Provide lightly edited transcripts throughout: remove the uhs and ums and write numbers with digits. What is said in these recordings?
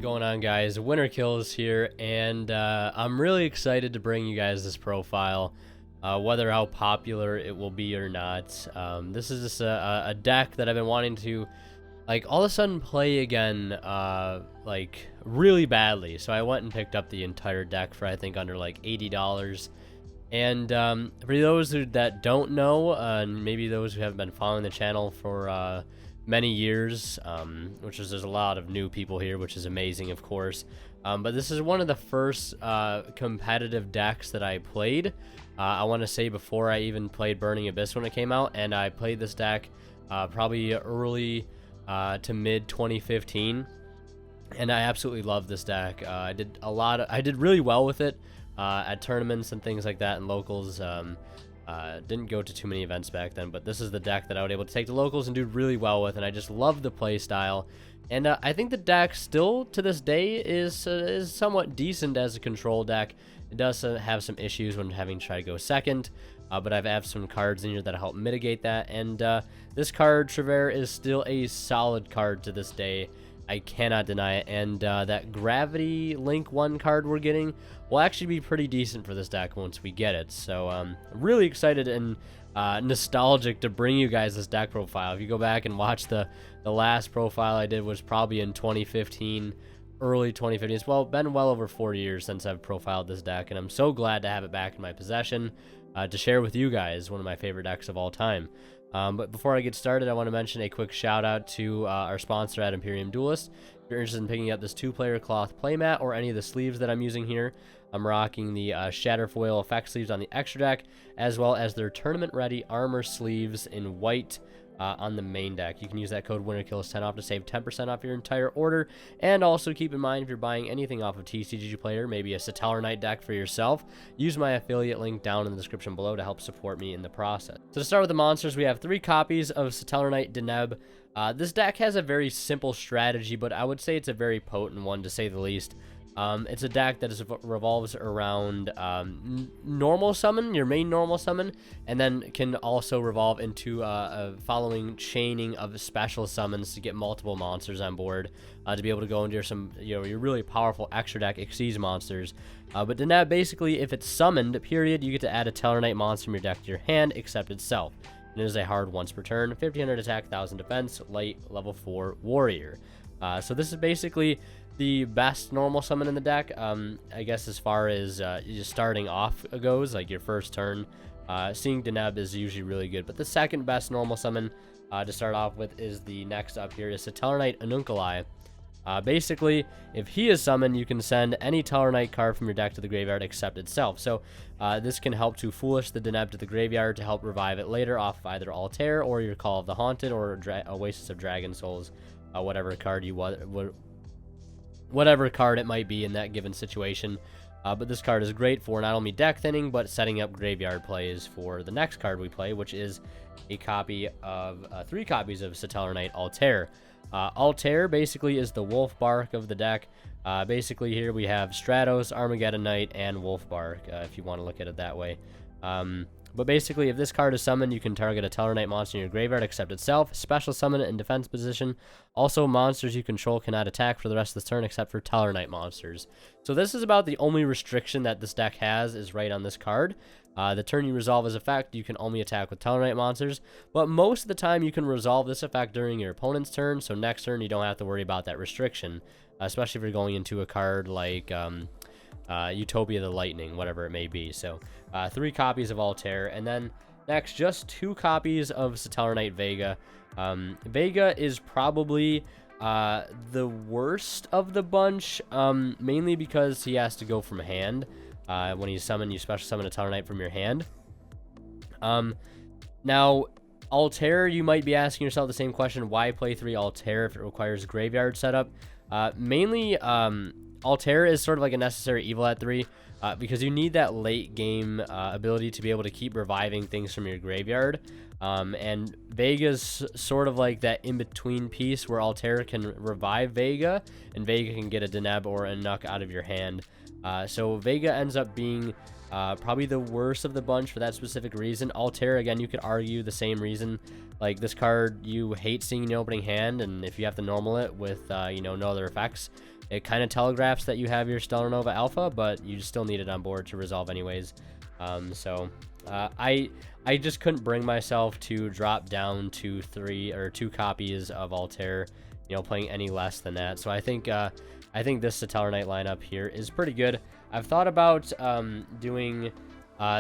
going on, guys? Winter Kills here, and I'm really excited to bring you guys this profile, whether how popular it will be or not. This is just a deck that I've been wanting to, like, all of a sudden play again, like, really badly. So I went and picked up the entire deck for, I think, under, like, $80. And for those that don't know, and maybe those who haven't been following the channel for many years, which is there's a lot of new people here, which is amazing, of course. But this is one of the first competitive decks that I played. I want to say before I even played Burning Abyss when it came out, and I played this deck probably early to mid 2015, and I absolutely love this deck. I did really well with it at tournaments and things like that and locals. Didn't go to too many events back then, but this is the deck that I was able to take to locals and do really well with, and I just love the play style. And I think the deck still to this day is somewhat decent as a control deck. It does have some issues when having to try to go second, but I've added some cards in here that help mitigate that. And this card, Trevor, is still a solid card to this day. I cannot deny it, and that Gravity Link 1 card we're getting will actually be pretty decent for this deck once we get it. So I'm really excited and nostalgic to bring you guys this deck profile. If you go back and watch the last profile I did was probably in 2015, early 2015. It's been well over 4 years since I've profiled this deck, and I'm so glad to have it back in my possession to share with you guys, one of my favorite decks of all time. But before I get started, I want to mention a quick shout out to our sponsor at Imperium Duelist. If you're interested in picking up this 2-player cloth playmat or any of the sleeves that I'm using here, I'm rocking the Shatterfoil effect sleeves on the extra deck, as well as their tournament ready armor sleeves in white on the main deck. You can use that code WinterKills10 off to save 10% off your entire order. And also keep in mind, if you're buying anything off of TCG Player, maybe a Satellarknight deck for yourself, use my affiliate link down in the description below to help support me in the process. So to start with the monsters, we have 3 copies of Satellarknight Deneb. This deck has a very simple strategy, but I would say it's a very potent one, to say the least. It's a deck that revolves around normal summon, your main normal summon, and then can also revolve into a following chaining of special summons to get multiple monsters on board, to be able to go into your really powerful extra deck Xyz monsters. But Deneb, basically, if it's summoned, period, you get to add a Tellarknight monster from your deck to your hand, except itself. And it is a hard once per turn, 1500 attack, 1000 defense, light, level 4 warrior. So this is basically the best normal summon in the deck, I guess, as far as just starting off goes, like your first turn. Seeing Deneb is usually really good, but the second best normal summon to start off with is the next up here, is Satellarknight Anunkuli. Basically, if he is summoned, you can send any Tellarknight card from your deck to the graveyard except itself. So this can help to foolish the Deneb to the graveyard to help revive it later off of either Altair or your Call of the Haunted or Oasis of Dragon Souls, whatever card you want. Whatever card it might be in that given situation. But this card is great for not only deck thinning, but setting up graveyard plays for the next card we play, which is a copy of 3 copies of Satellarknight Altair. Altair basically is the Wolf Bark of the deck. Basically here we have Stratos, Armageddon Knight, and Wolf Bark, if you want to look at it that way. But basically, if this card is summoned, you can target a Tellarknight monster in your graveyard except itself, special summon it in defense position. Also, monsters you control cannot attack for the rest of the turn except for Tellarknight monsters. So this is about the only restriction that this deck has, is right on this card. The turn you resolve his effect, you can only attack with Tellarknight monsters, but most of the time you can resolve this effect during your opponent's turn, so next turn you don't have to worry about that restriction, especially if you're going into a card like Utopia the Lightning, whatever it may be. So 3 copies of Altair, and then next just 2 copies of Satellarknight Vega. Vega is probably the worst of the bunch, mainly because he has to go from hand. When you summon, you special summon a Tellarknight from your hand. Now, Altair, you might be asking yourself the same question: why play 3 Altair if it requires graveyard setup? Mainly, Altair is sort of like a necessary evil at 3, because you need that late game ability to be able to keep reviving things from your graveyard. And Vega's sort of like that in-between piece where Altair can revive Vega, and Vega can get a Deneb or a Nuck out of your hand. So Vega ends up being probably the worst of the bunch for that specific reason. Altair, again, you could argue the same reason. Like, this card you hate seeing in the opening hand, and if you have to normal it with no other effects, it kind of telegraphs that you have your Stellar Nova Alpha, but you still need it on board to resolve anyways. I just couldn't bring myself to drop down to 2 copies of Altair, you know, playing any less than that. So I think this Satellarknight lineup here is pretty good. I've thought about doing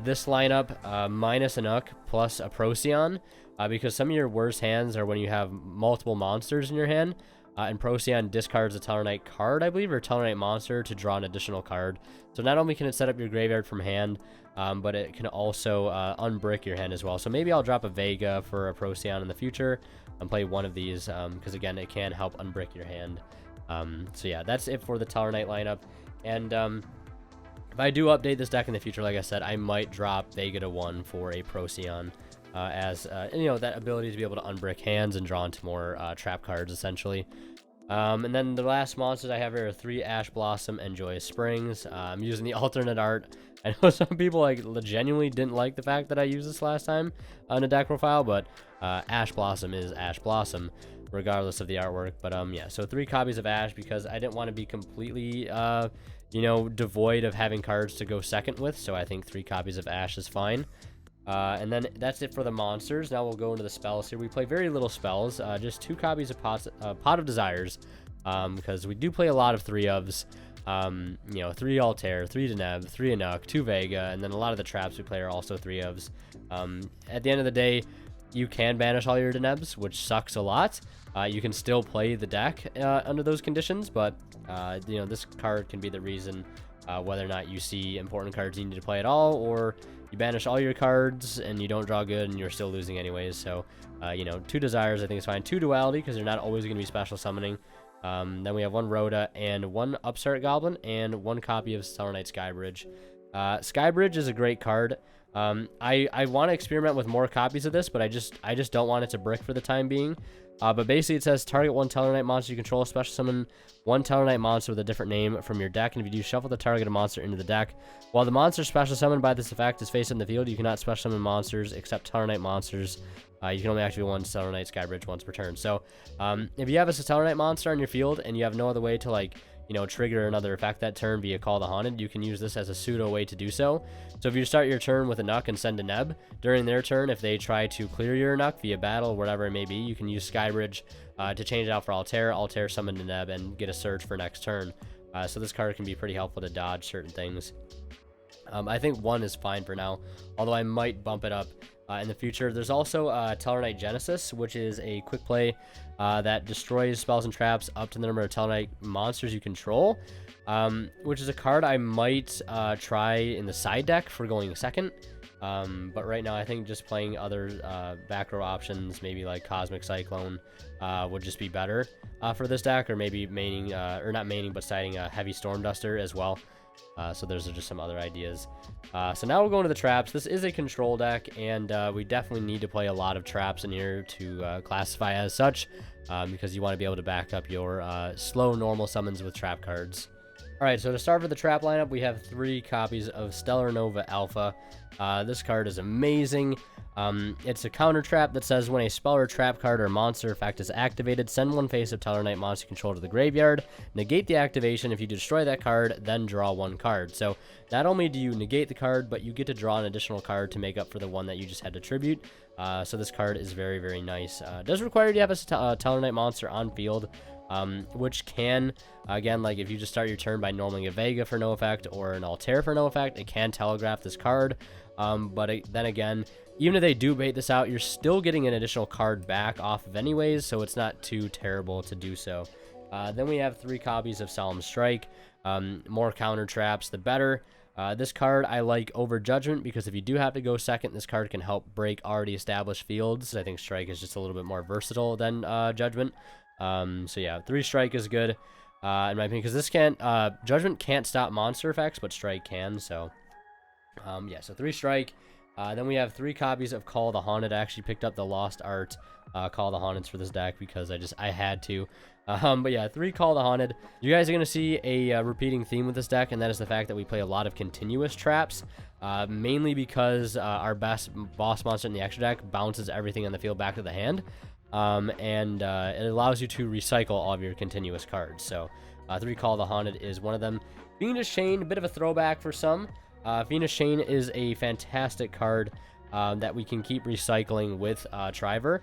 this lineup minus a Nook plus a Procyon, because some of your worst hands are when you have multiple monsters in your hand. And Procyon discards a Satellarknight card, I believe, or Satellarknight monster to draw an additional card. So not only can it set up your graveyard from hand, but it can also unbrick your hand as well. So maybe I'll drop a Vega for a Procyon in the future and play one of these, because again, it can help unbrick your hand. So yeah, that's it for the Satellarknight lineup. And if I do update this deck in the future, like I said, I might drop Vega to 1 for a Procyon. As you know, that ability to be able to unbrick hands and draw into more trap cards, essentially. And then the last monsters I have here are 3 Ash Blossom and Joyous Springs. I'm using the alternate art. I know some people like genuinely didn't like the fact that I used this last time on a deck profile, but Ash Blossom is Ash Blossom, regardless of the artwork. But yeah, so 3 copies of Ash because I didn't want to be completely, you know, devoid of having cards to go second with. So I think 3 copies of Ash is fine. And then that's it for the monsters. Now we'll go into the spells here. We play very little spells, just 2 copies of Pot of Desires, because we do play a lot of 3-ofs. You know, 3 Altair, 3 Deneb, 3 Anuk, 2 Vega, and then a lot of the traps we play are also 3-ofs. At the end of the day, you can banish all your Denebs, which sucks a lot. You can still play the deck under those conditions, but you know, this card can be the reason whether or not you see important cards you need to play at all, or you banish all your cards and you don't draw good and you're still losing anyways. So, you know, 2 Desires I think is fine. 2 Duality because they're not always going to be special summoning. Then we have 1 Rhoda and 1 Upstart Goblin and 1 copy of Satellarknight Skybridge. Skybridge is a great card. I want to experiment with more copies of this, but I just don't want it to brick for the time being. But basically it says target 1 Satellarknight monster you control, special summon 1 Satellarknight monster with a different name from your deck, and if you do, shuffle the targeted monster into the deck. While the monster special summoned by this effect is facing the field, you cannot special summon monsters except Satellarknight monsters. You can only activate 1 Satellarknight Skybridge once per turn. So if you have a Satellarknight monster on your field and you have no other way to, like, you know, trigger another effect that turn via Call the Haunted, you can use this as a pseudo way to do so. So if you start your turn with a Nuck and send a Neb, during their turn, if they try to clear your Nuck via battle, whatever it may be, you can use Skybridge to change it out for Altair. Altair summon a Neb and get a Surge for next turn. So this card can be pretty helpful to dodge certain things. I think 1 is fine for now, although I might bump it up in the future. There's also Satellarknight Genesis, which is a quick play that destroys spells and traps up to the number of Satellarknight monsters you control, which is a card I might try in the side deck for going second. But right now I think just playing other back row options, maybe like Cosmic Cyclone, would just be better for this deck, or maybe maining, or not maining, but siding a Heavy Storm Duster as well. So those are just some other ideas. So now we'll go into the traps. This is a control deck, and we definitely need to play a lot of traps in here to classify as such, because you want to be able to back up your slow normal summons with trap cards. Alright, so to start with the trap lineup, we have 3 copies of Stellar Nova Alpha. This card is amazing. It's a counter trap that says when a spell or trap card or monster effect is activated, send 1 face of Satellarknight monster control to the graveyard, negate the activation. If you destroy that card, then draw 1 card. So not only do you negate the card, but you get to draw an additional card to make up for the one that you just had to tribute. So this card is very, very nice. It does require you to have a Satellarknight monster on field, which can, again, like if you just start your turn by normaling a Vega for no effect or an Altair for no effect, it can telegraph this card. Then again, even if they do bait this out, you're still getting an additional card back off of anyways, so it's not too terrible to do so. Then we have 3 copies of Solemn Strike. More counter traps, the better. This card I like over Judgment because if you do have to go second, this card can help break already established fields. I think Strike is just a little bit more versatile than Judgment. So yeah, 3 Strike is good, in my opinion, because this can't, Judgment can't stop monster effects, but Strike can, so, yeah, so 3 Strike. Then we have 3 copies of Call the Haunted. I actually picked up the Lost Art, Call the Haunted for this deck because I had to. But yeah, 3 Call the Haunted. You guys are going to see a repeating theme with this deck, and that is the fact that we play a lot of continuous traps, mainly because our best boss monster in the extra deck bounces everything on the field back to the hand. It allows you to recycle all of your continuous cards. So 3 Call the Haunted is one of them. Venus Chain, a bit of a throwback for some. Venus Chain is a fantastic card that we can keep recycling with Triver.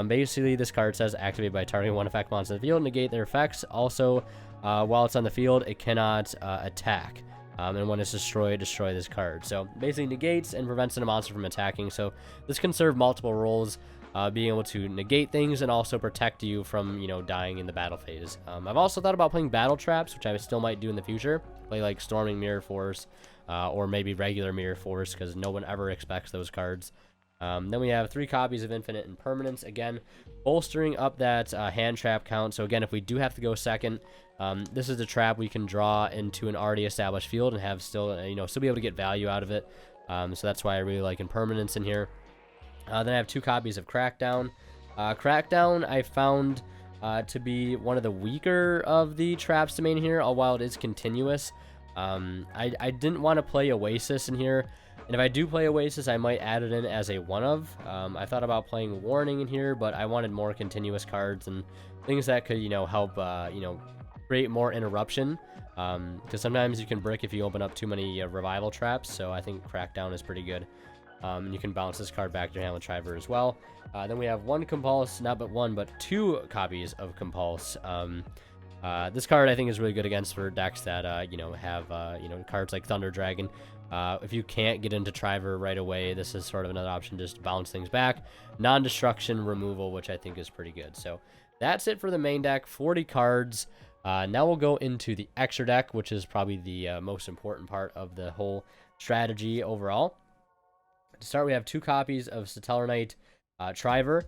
Basically, this card says activate by targeting one effect monster in the field, negate their effects. Also, while it's on the field, it cannot attack. And when it's destroyed, destroy this card. So basically negates and prevents a monster from attacking. So this can serve multiple roles, being able to negate things and also protect you from, dying in the battle phase. I've also thought about playing battle traps, which I still might do in the future. Play like Storming Mirror Force, or maybe regular Mirror Force, because no one ever expects those cards. Then we have 3 copies of Infinite Impermanence, again, bolstering up that hand trap count. So again, if we do have to go second, this is a trap we can draw into an already established field and have still be able to get value out of it. So that's why I really like Impermanence in here. Then I have 2 copies of Crackdown. Crackdown I found to be one of the weaker of the traps to main here, while it is continuous. I didn't want to play Oasis in here. And if I do play Oasis, I might add it in as a one-of. I thought about playing Warning in here, but I wanted more continuous cards and things that could, help, create more interruption. Because sometimes you can brick if you open up too many revival traps. So I think Crackdown is pretty good. And you can bounce this card back to your hand with Triver as well. Then we have 1 Compulse, not but 1, but 2 copies of Compulse. This card I think is really good against for decks that have cards like Thunder Dragon. If you can't get into Triver right away, this is sort of another option, just to bounce things back. Non-destruction removal, which I think is pretty good. So that's it for the main deck, 40 cards. Now we'll go into the extra deck, which is probably the most important part of the whole strategy overall. To start, we have 2 copies of Satellarknight Triver.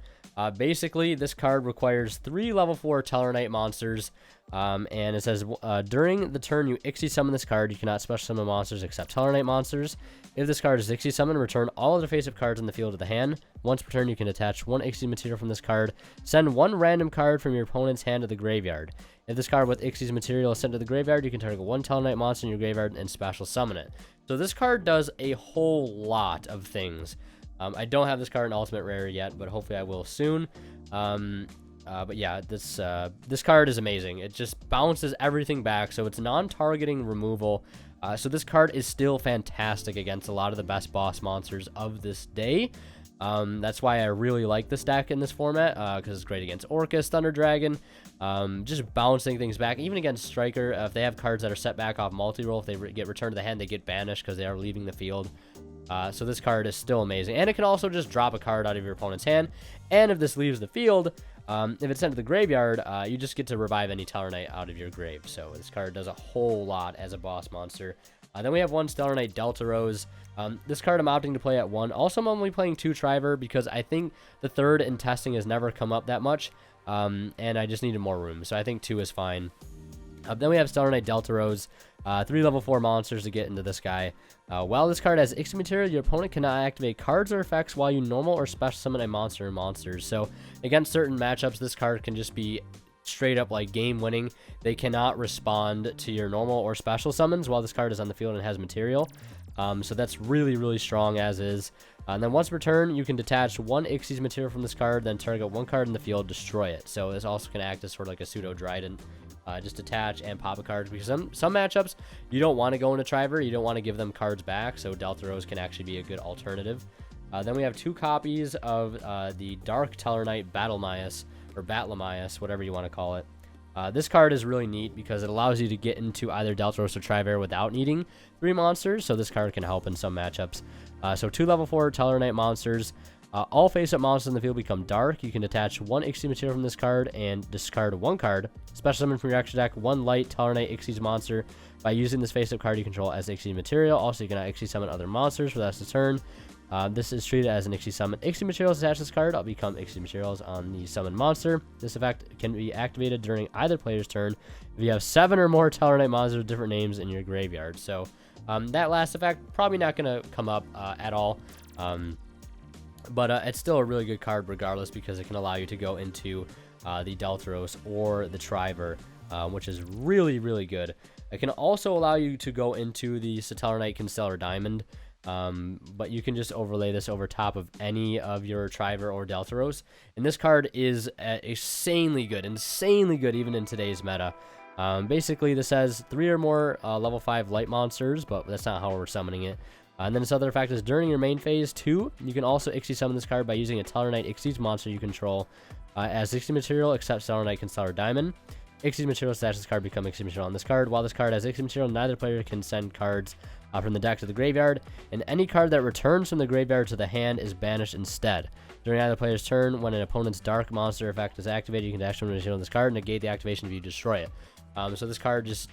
Basically, this card requires 3 level 4 Tellarknight monsters. And it says, during the turn you Ixie summon this card, you cannot special summon monsters except Tellarknight monsters. If this card is Ixie summoned, return all other face-up cards in the field to the hand. Once per turn, you can attach 1 Ixie material from this card. Send 1 random card from your opponent's hand to the graveyard. If this card with Ixie's material is sent to the graveyard, you can target 1 Tellarknight monster in your graveyard and special summon it. So this card does a whole lot of things. I don't have this card in Ultimate Rare yet, but hopefully I will soon. But yeah, this card is amazing. It just bounces everything back, so it's non-targeting removal. So this card is still fantastic against a lot of the best boss monsters of this day. That's why I really like this deck in this format, because it's great against Orcus, Thunder Dragon, just bouncing things back. Even against Striker, if they have cards that are set back off multi-roll, if they get returned to the hand, they get banished because they are leaving the field. So this card is still amazing. And it can also just drop a card out of your opponent's hand. And if this leaves the field, if it's sent to the graveyard, you just get to revive any Tellarknight out of your grave. So this card does a whole lot as a boss monster. Then we have 1 Stellarknight Delta Rose. This card I'm opting to play at 1. Also, I'm only playing 2 Triver because I think the 3rd in testing has never come up that much. And I just needed more room. So I think 2 is fine. Then we have Stellarknight Delta Rose. 3 level 4 monsters to get into this guy. While this card has Ixie material, your opponent cannot activate cards or effects while you normal or special summon a monster or monsters. So against certain matchups, this card can just be straight up like game winning. They cannot respond to your normal or special summons while this card is on the field and has material. So that's really, really strong as is. And then once per turn, you can detach 1 Ixie's material from this card, then target 1 card in the field, destroy it. So this also can act as sort of like a pseudo Dryden. Just detach and pop a card, because some matchups you don't want to go into Triver, you don't want to give them cards back, so Delta Rose can actually be a good alternative. Then we have 2 copies of the Dark Tellarknight Battlemias, or Batlemias, whatever you want to call it. This card is really neat because it allows you to get into either Delta Rose or Triver without needing 3 monsters, so this card can help in some matchups. So 2 level 4 Tellarknight monsters. All face-up monsters in the field become dark. You can detach 1 Ixie material from this card and discard 1 card. Special summon from your extra deck 1 light Tellarknight Ixie's monster by using this face-up card you control as Ixie material. Also, you cannot Ixie summon other monsters for the rest of the turn. This is treated as an Ixie summon. Ixie materials attached to this card. I'll become Ixie materials on the summoned monster. This effect can be activated during either player's turn if you have 7 or more Tellarknight monsters with different names in your graveyard. So that last effect probably not going to come up at all. But it's still a really good card regardless, because it can allow you to go into the Delta Rose or the Triver, which is really, really good. It can also allow you to go into the Satellarknight Constellar Diamond, but you can just overlay this over top of any of your Triver or Delta Rose. And this card is insanely good even in today's meta. Basically, this has 3 or more level 5 light monsters, but that's not how we're summoning it. And then this other effect is during your main phase 2, you can also Ixie summon this card by using a Satellarknight Ixie's monster you control as Ixie material, except Satellarknight can Stellar Diamond. Ixie's material stashes this card become Ixie material on this card. While this card has Ixie material, neither player can send cards from the deck to the graveyard, and any card that returns from the graveyard to the hand is banished instead. During either player's turn, when an opponent's dark monster effect is activated, you can dash one material on this card, negate the activation if you destroy it. So this card just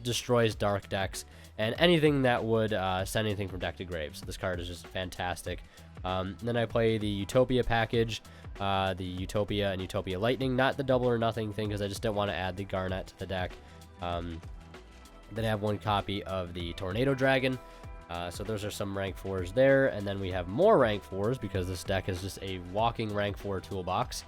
destroys dark decks and anything that would send anything from deck to grave. So this card is just fantastic. Then I play the Utopia package, the Utopia and Utopia Lightning, not the double or nothing thing because I just don't want to add the Garnet to the deck. Then I have 1 copy of the Tornado Dragon. So those are some rank 4s there, and then we have more rank 4s because this deck is just a walking rank 4 toolbox.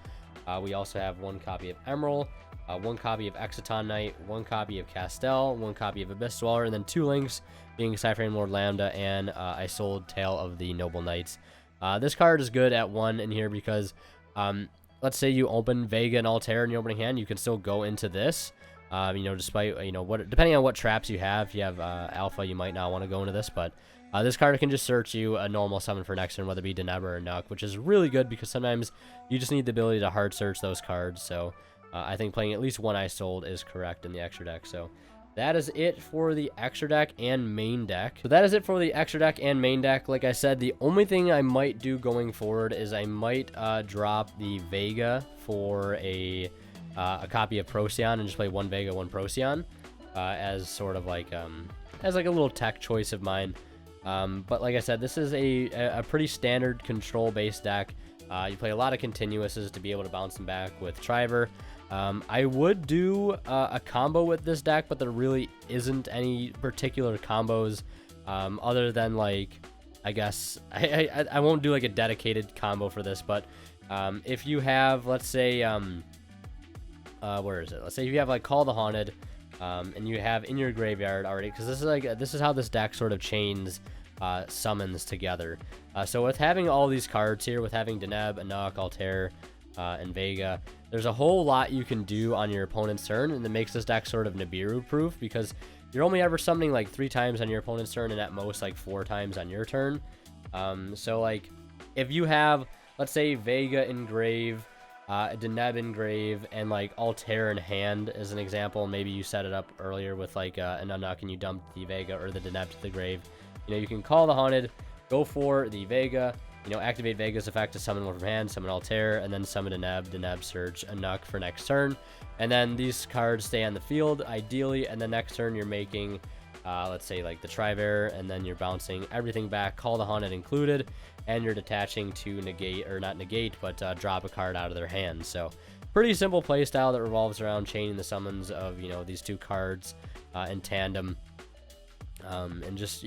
We also have 1 copy of Emerald, 1 copy of Exciton Knight, 1 copy of Castel, 1 copy of Abyss Dweller, and then 2 links being Cyframe Lord Lambda and I sold Tale of the Noble Knights. This card is good at 1 in here because let's say you open Vega and Altair in your opening hand, you can still go into this. Despite, depending on what traps you have, if you have Alpha, you might not want to go into this, but this card can just search you a normal summon for next turn, whether it be Deneb or Nuck, which is really good because sometimes you just need the ability to hard search those cards. So I think playing at least 1 I sold is correct in the extra deck. So that is it for the extra deck and main deck. Like I said, the only thing I might do going forward is I might drop the Vega for a copy of Procyon and just play 1 Vega, 1 Procyon as sort of like as like a little tech choice of mine. But like I said, this is a pretty standard control based deck. You play a lot of continuouses to be able to bounce them back with Triver. I would do a combo with this deck, but there really isn't any particular combos other than, like, I guess I won't do like a dedicated combo for this, but if you have, let's say where is it? Let's say if you have like Call the Haunted, and you have in your graveyard already, because this is how this deck sort of chains summons together. So with having all these cards here, with having Deneb, Anuk, Altair, and Vega, there's a whole lot you can do on your opponent's turn, and it makes this deck sort of Nibiru proof because you're only ever summoning like 3 times on your opponent's turn and at most like 4 times on your turn. So like if you have, let's say, Vega in grave, Deneb in grave, and like Altair in hand as an example, maybe you set it up earlier with like an Unlock and you dump the Vega or the Deneb to the grave, you can call the Haunted, go for the Vega, activate Vega's effect to summon 1 from hand, summon Altair, and then summon Deneb, search Unlock for next turn, and then these cards stay on the field ideally, and the next turn you're making let's say like the Triver, and then you're bouncing everything back, Call the Haunted included, and you're detaching to negate, or not negate, but drop a card out of their hand. So pretty simple play style that revolves around chaining the summons of these 2 cards in tandem, and just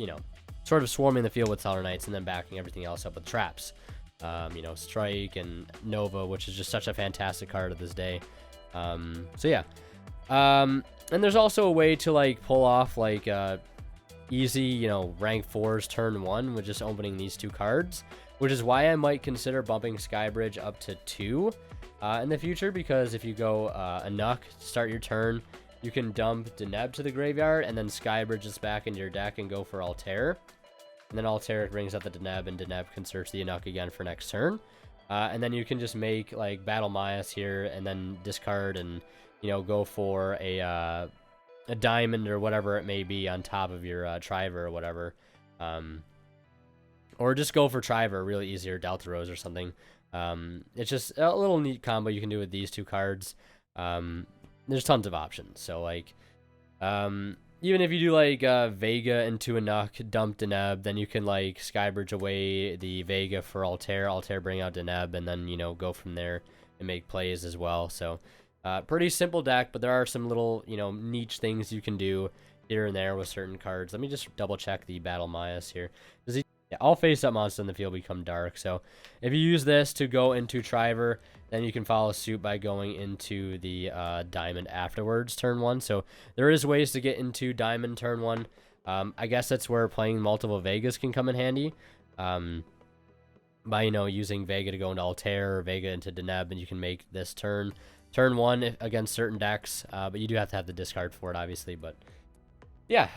sort of swarming the field with Satellarknights and then backing everything else up with traps. Strike and Nova, which is just such a fantastic card of this day. So yeah. And there's also a way to like pull off like easy, rank 4s turn 1 with just opening these 2 cards, which is why I might consider bumping Skybridge up to 2 in the future, because if you go Anuk, start your turn, you can dump Deneb to the graveyard, and then Skybridge is back into your deck and go for Altair. And then Altair brings up the Deneb, and Deneb can search the Anuk again for next turn. And then you can just make like Battle Myas here, and then discard and go for a diamond or whatever it may be on top of your Triver or whatever. Or just go for Triver, really easy, or Delta Rose or something. It's just a little neat combo you can do with these 2 cards. There's tons of options. So like, even if you do like Vega into a Nuck, dump Deneb, then you can like Skybridge away the Vega for Altair, bring out Deneb, and then go from there and make plays as well. So pretty simple deck, but there are some little niche things you can do here and there with certain cards. Let me just double check the Battle Myas here. All face-up monsters in the field become dark. So if you use this to go into Triver, then you can follow suit by going into the Diamond afterwards, turn 1. So there is ways to get into Diamond turn 1. I guess that's where playing multiple Vegas can come in handy. by, using Vega to go into Altair or Vega into Deneb, and you can make this turn 1 against certain decks, but you do have to have the discard for it, obviously. But yeah,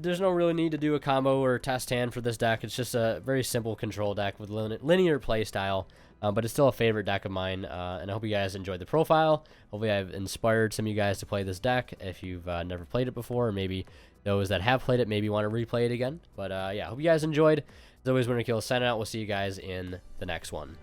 there's no really need to do a combo or test hand for this deck. It's just a very simple control deck with linear play style, but it's still a favorite deck of mine, and I hope you guys enjoyed the profile. Hopefully I've inspired some of you guys to play this deck if you've never played it before, or maybe those that have played it maybe want to replay it again. But yeah, hope you guys enjoyed. As always, Winner Kill signing out. We'll see you guys in the next one.